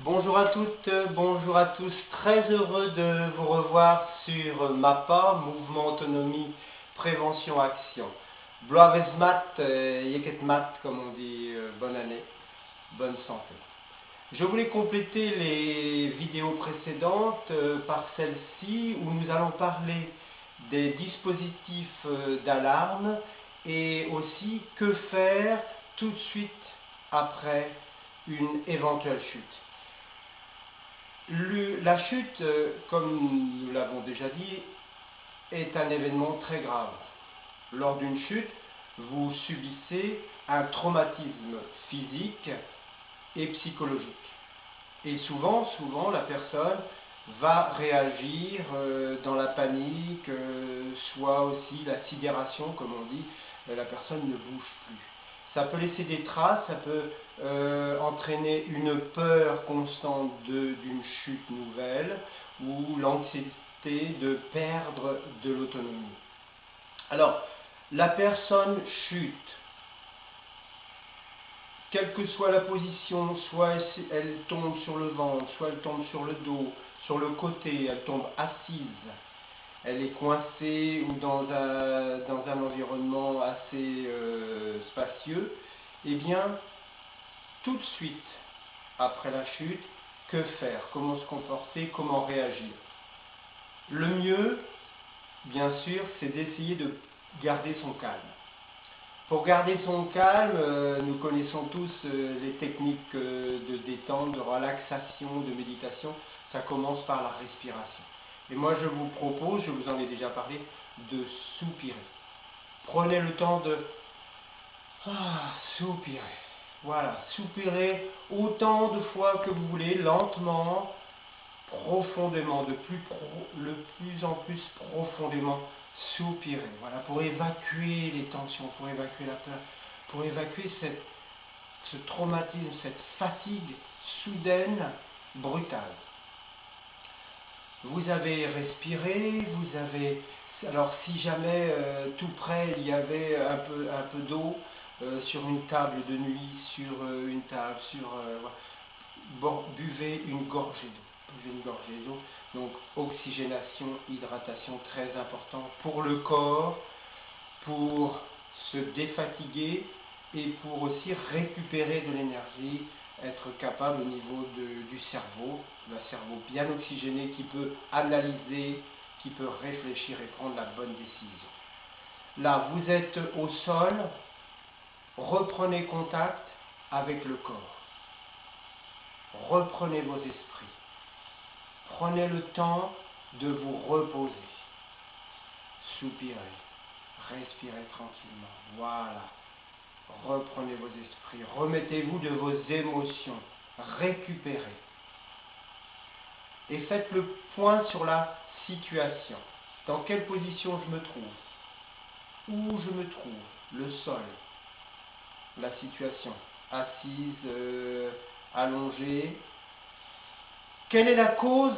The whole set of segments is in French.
Bonjour à toutes, bonjour à tous, très heureux de vous revoir sur MAPA, Mouvement Autonomie Prévention Action. Bloavezmat, Yeketmat, comme on dit, bonne année, bonne santé. Je voulais compléter les vidéos précédentes par celle-ci où nous allons parler des dispositifs d'alarme et aussi que faire tout de suite après une éventuelle chute. La chute, comme nous l'avons déjà dit, est un événement très grave. Lors d'une chute, vous subissez un traumatisme physique et psychologique. Et souvent, la personne va réagir dans la panique, soit aussi la sidération, comme on dit, la personne ne bouge plus. Ça peut laisser des traces, ça peut entraîner une peur constante d'une chute nouvelle ou l'anxiété de perdre de l'autonomie. Alors, la personne chute, quelle que soit la position, soit elle tombe sur le ventre, soit elle tombe sur le dos, sur le côté, elle tombe assise, elle est coincée ou dans un environnement assez spacieux, eh bien, tout de suite après la chute, que faire? Comment se comporter? Comment réagir? Le mieux, bien sûr, c'est d'essayer de garder son calme. Pour garder son calme, nous connaissons tous les techniques de détente, de relaxation, de méditation. Ça commence par la respiration. Et moi, je vous propose, je vous en ai déjà parlé, de soupirer. Prenez le temps de soupirer. Voilà, soupirez autant de fois que vous voulez, lentement, profondément, le plus en plus profondément, soupirer. Voilà, pour évacuer les tensions, pour évacuer la peur, pour évacuer ce traumatisme, cette fatigue soudaine, brutale. Vous avez respiré, vous avez... Alors si jamais tout près il y avait un peu d'eau sur une table de nuit, sur une table, buvez une gorgée d'eau. Buvez une gorgée d'eau. Donc oxygénation, hydratation, très important pour le corps, pour se défatiguer et pour aussi récupérer de l'énergie, être capable au niveau du cerveau, d'un cerveau bien oxygéné qui peut analyser, qui peut réfléchir et prendre la bonne décision. Là, vous êtes au sol, reprenez contact avec le corps. Reprenez vos esprits. Prenez le temps de vous reposer. Soupirez. Respirez tranquillement. Voilà. Reprenez vos esprits. Remettez-vous de vos émotions. Récupérez. Et faites le point sur la situation. Dans quelle position je me trouve? Où je me trouve? Le sol. La situation. Assise, allongée. Quelle est la cause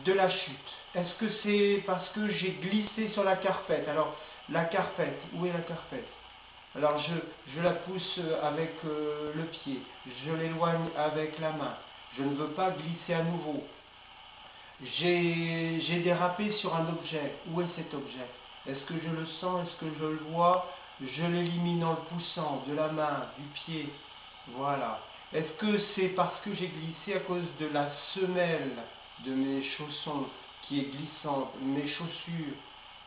de la chute? Est-ce que c'est parce que j'ai glissé sur la carpette? Alors, la carpette, où est la carpette? Alors, je la pousse avec le pied, je l'éloigne avec la main. Je ne veux pas glisser à nouveau. J'ai dérapé sur un objet. Où est cet objet? Est-ce que je le sens? Est-ce que je le vois? Je l'élimine en le poussant de la main, du pied. Voilà. Est-ce que c'est parce que j'ai glissé à cause de la semelle de mes chaussons qui est glissante, mes chaussures?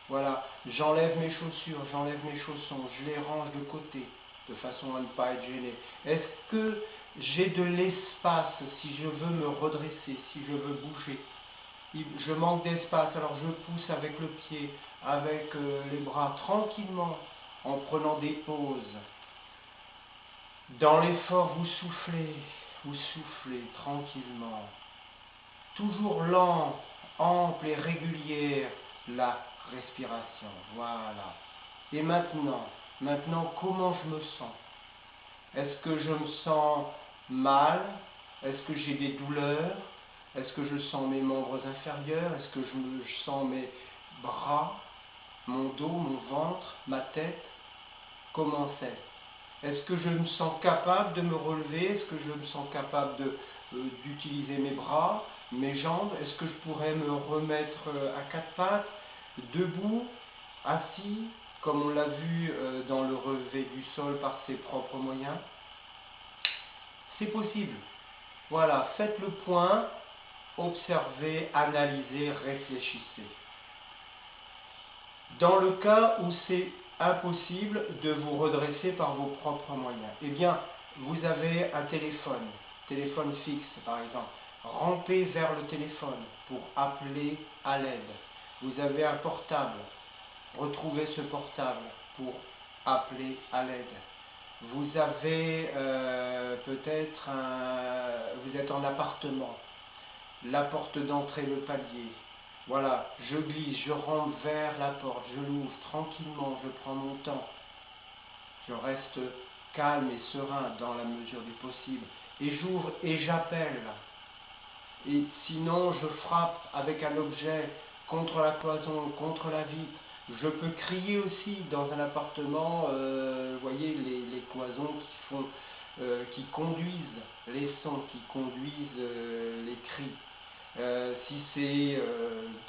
Voilà, j'enlève mes chaussures, j'enlève mes chaussons, je les range de côté de façon à ne pas être gêné. Est-ce que j'ai de l'espace si je veux me redresser, si je veux bouger? Je manque d'espace, alors je pousse avec le pied, avec les bras, tranquillement, en prenant des pauses. Dans l'effort, vous soufflez tranquillement. Toujours lent, ample et régulière, la respiration. Voilà. Et maintenant, comment je me sens? Est-ce que je me sens mal? Est-ce que j'ai des douleurs? Est-ce que je sens mes membres inférieurs? Est-ce que je sens mes bras, mon dos, mon ventre, ma tête? Comment c'est? Est-ce que je me sens capable de me relever? Est-ce que je me sens capable d'utiliser mes bras, mes jambes? Est-ce que je pourrais me remettre à quatre pattes, debout, assis, comme on l'a vu dans le relevé du sol par ses propres moyens? C'est possible. Voilà, faites le point, observez, analysez, réfléchissez. Dans le cas où c'est impossible de vous redresser par vos propres moyens, eh bien, vous avez un téléphone fixe par exemple. Rampez vers le téléphone pour appeler à l'aide. Vous avez un portable. Retrouvez ce portable pour appeler à l'aide. Vous avez peut-être vous êtes en appartement, la porte d'entrée, le palier. Voilà, je glisse, je rampe vers la porte, je l'ouvre tranquillement, je prends mon temps. Je reste calme et serein dans la mesure du possible. Et j'ouvre et j'appelle. Et sinon, je frappe avec un objet contre la cloison, contre la vitre. Je peux crier aussi dans un appartement, vous voyez, les cloisons qui conduisent les sons, qui conduisent les cris. Si c'est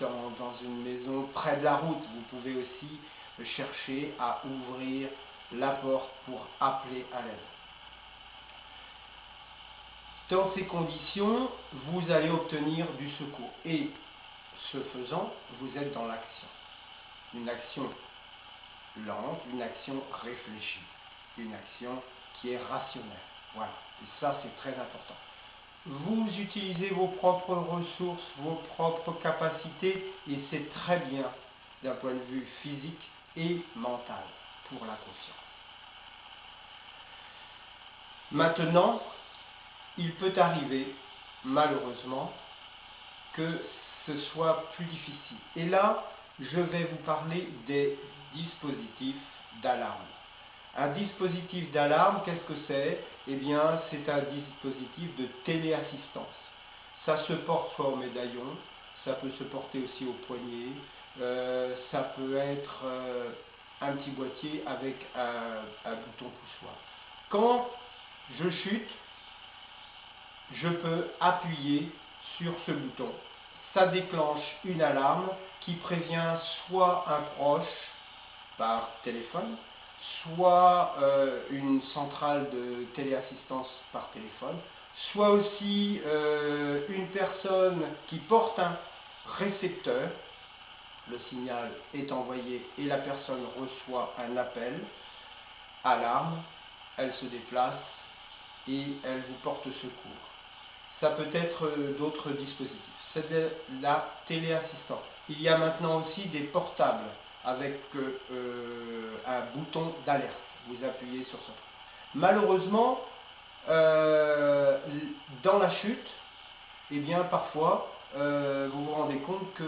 dans une maison près de la route, vous pouvez aussi chercher à ouvrir la porte pour appeler à l'aide. Dans ces conditions, vous allez obtenir du secours. Et ce faisant, vous êtes dans l'action. Une action lente, une action réfléchie, une action qui est rationnelle. Voilà. Et ça, c'est très important. Vous utilisez vos propres ressources, vos propres capacités, et c'est très bien d'un point de vue physique et mental pour la confiance. Maintenant, il peut arriver, malheureusement, que ce soit plus difficile. Et là, je vais vous parler des dispositifs d'alarme. Un dispositif d'alarme, qu'est-ce que c'est? Eh bien, c'est un dispositif de téléassistance. Ça se porte soit au médaillon, ça peut se porter aussi au poignet, ça peut être un petit boîtier avec un bouton poussoir. Quand je chute, je peux appuyer sur ce bouton. Ça déclenche une alarme qui prévient soit un proche par téléphone, soit une centrale de téléassistance par téléphone, soit aussi une personne qui porte un récepteur. Le signal est envoyé et la personne reçoit un appel, alarme, elle se déplace et elle vous porte secours. Ça peut être d'autres dispositifs. C'est de la téléassistance. Il y a maintenant aussi des portables avec un bouton d'alerte. Vous appuyez sur ça. Malheureusement, dans la chute, eh bien parfois, vous vous rendez compte que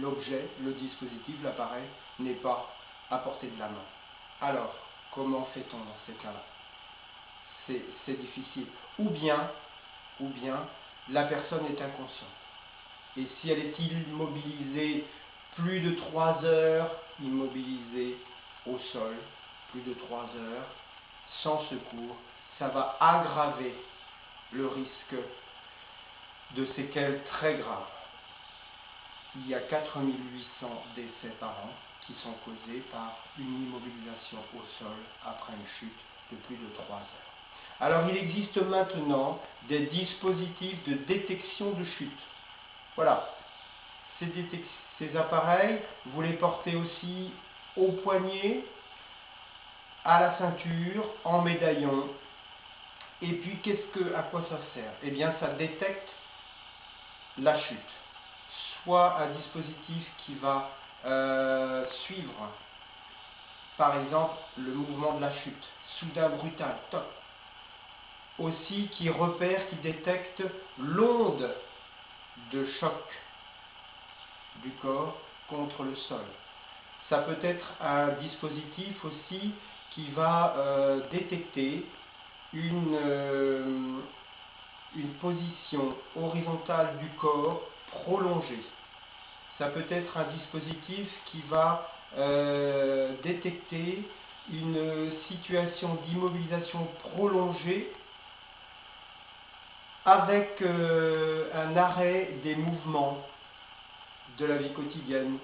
l'objet, le dispositif, l'appareil, n'est pas à portée de la main. Alors, comment fait-on dans ces cas-là? C'est difficile. Ou bien, la personne est inconsciente. Et si elle est immobilisée plus de 3 heures, immobilisée au sol, plus de 3 heures, sans secours, ça va aggraver le risque de séquelles très graves. Il y a 4800 décès par an qui sont causés par une immobilisation au sol après une chute de plus de 3 heures. Alors il existe maintenant des dispositifs de détection de chute. Voilà, ces appareils, vous les portez aussi au poignet, à la ceinture, en médaillon. Et puis à quoi ça sert? Eh bien ça détecte la chute. Soit un dispositif qui va suivre, par exemple, le mouvement de la chute, soudain, brutal, toc. Aussi qui repère, qui détecte l'onde de choc du corps contre le sol. Ça peut être un dispositif aussi qui va détecter une position horizontale du corps prolongée. Ça peut être un dispositif qui va détecter une situation d'immobilisation prolongée avec un arrêt des mouvements de la vie quotidienne,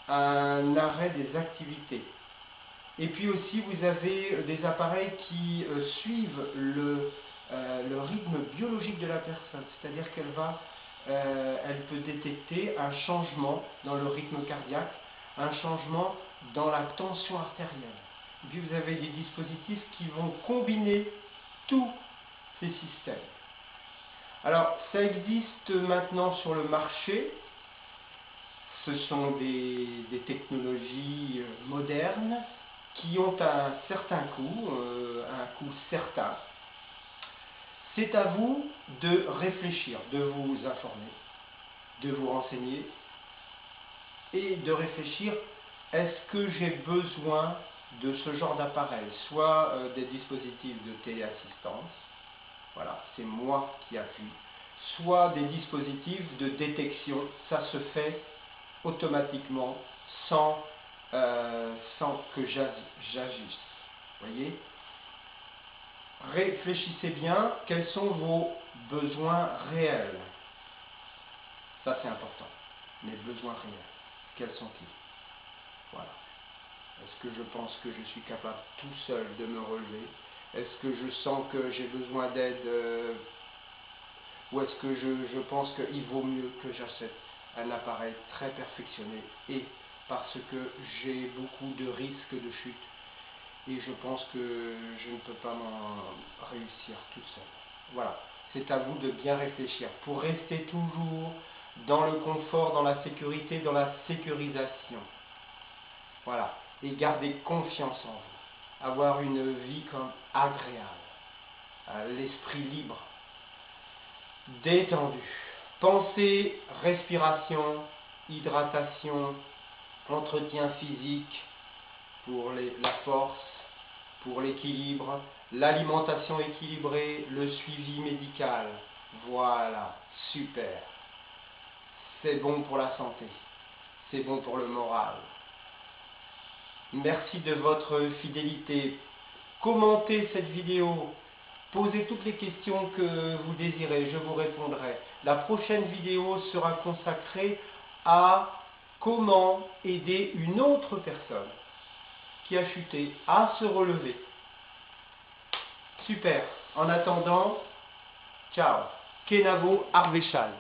un arrêt des activités. Et puis aussi, vous avez des appareils qui suivent le rythme biologique de la personne, c'est-à-dire elle peut détecter un changement dans le rythme cardiaque, un changement dans la tension artérielle. Et puis vous avez des dispositifs qui vont combiner tous ces systèmes. Alors, ça existe maintenant sur le marché. Ce sont des technologies modernes qui ont un certain coût, un coût certain. C'est à vous de réfléchir, de vous informer, de vous renseigner et de réfléchir, est-ce que j'ai besoin de ce genre d'appareil, soit des dispositifs de téléassistance, voilà, c'est moi qui appuie, soit des dispositifs de détection, ça se fait automatiquement sans que j'agisse. Voyez? Réfléchissez bien, quels sont vos besoins réels? Ça c'est important. Mes besoins réels, quels sont-ils? Voilà. Est-ce que je pense que je suis capable tout seul de me relever? Est-ce que je sens que j'ai besoin d'aide ou est-ce que je pense qu'il vaut mieux que j'achète un appareil très perfectionné et parce que j'ai beaucoup de risques de chute et je pense que je ne peux pas m'en réussir toute seule. Voilà, c'est à vous de bien réfléchir pour rester toujours dans le confort, dans la sécurité, dans la sécurisation. Voilà, et garder confiance en vous, avoir une vie comme agréable, l'esprit libre, détendu. Pensée, respiration, hydratation, entretien physique pour la force, pour l'équilibre, l'alimentation équilibrée, le suivi médical. Voilà, super. C'est bon pour la santé, c'est bon pour le moral. Merci de votre fidélité. Commentez cette vidéo. Posez toutes les questions que vous désirez, je vous répondrai. La prochaine vidéo sera consacrée à comment aider une autre personne qui a chuté à se relever. Super. En attendant, ciao. Kenavo Arvéchal.